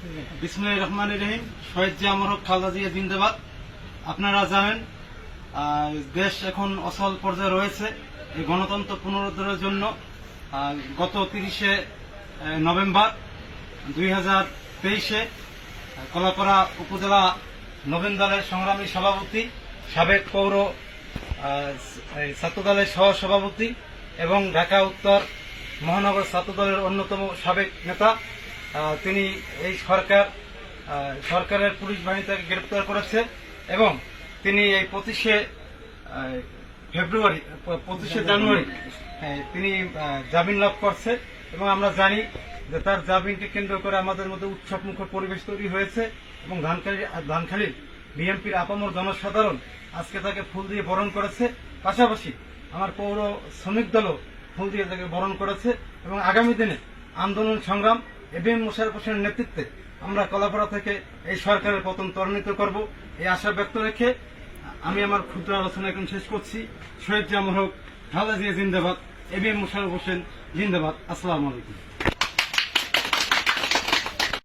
বিসমিল্লাহির রহমানির রহিম। শহীদ জিয়া অমর হোক, খালেদা জিয়া জিন্দাবাদ। আপনারা জানেন দেশ এখন অচল পর্যায়ে রয়েছে। এই গণতন্ত্র পুনরুদ্ধারের জন্য গত 30শে নভেম্বর 2023-এ কলাপাড়া উপজেলা নবীন দলের সংগ্রামী সভাপতি, সাবেক পৌর ছাত্রদলের সহ সভাপতি এবং ঢাকা উত্তর মহানগর ছাত্রদলের অন্যতম সাবেক নেতা, তিনি এই সরকারের পুলিশ বাহিনী তাকে গ্রেপ্তার করেছে এবং তিনি এই 25শে জানুয়ারি তিনি জামিন লাভ করছে। এবং আমরা জানি যে তার জামিনকে কেন্দ্র করে আমাদের মধ্যে উৎসবমুখর পরিবেশ তৈরি হয়েছে এবং ধানখালীর বিএনপির আপামর জনসাধারণ আজকে তাকে ফুল দিয়ে বরণ করেছে। পাশাপাশি আমার পৌর শ্রমিক দলও ফুল দিয়ে তাকে বরণ করেছে এবং আগামী দিনে আন্দোলন সংগ্রাম এবিএম মোশাররফ হোসেনের নেতৃত্বে আমরা কলাপাড়া থেকে এই সরকারের পতন ত্বরান্বিত করব, এই আশা ব্যক্ত রেখে আমি আমার ক্ষুদ্র আলোচনা এখন শেষ করছি। শহীদ জিয়া অমর হোক, খালেদা জিয়া জিন্দাবাদ, এবিএম মোশাররফ হোসেন জিন্দাবাদ। আসসালামু আলাইকুম।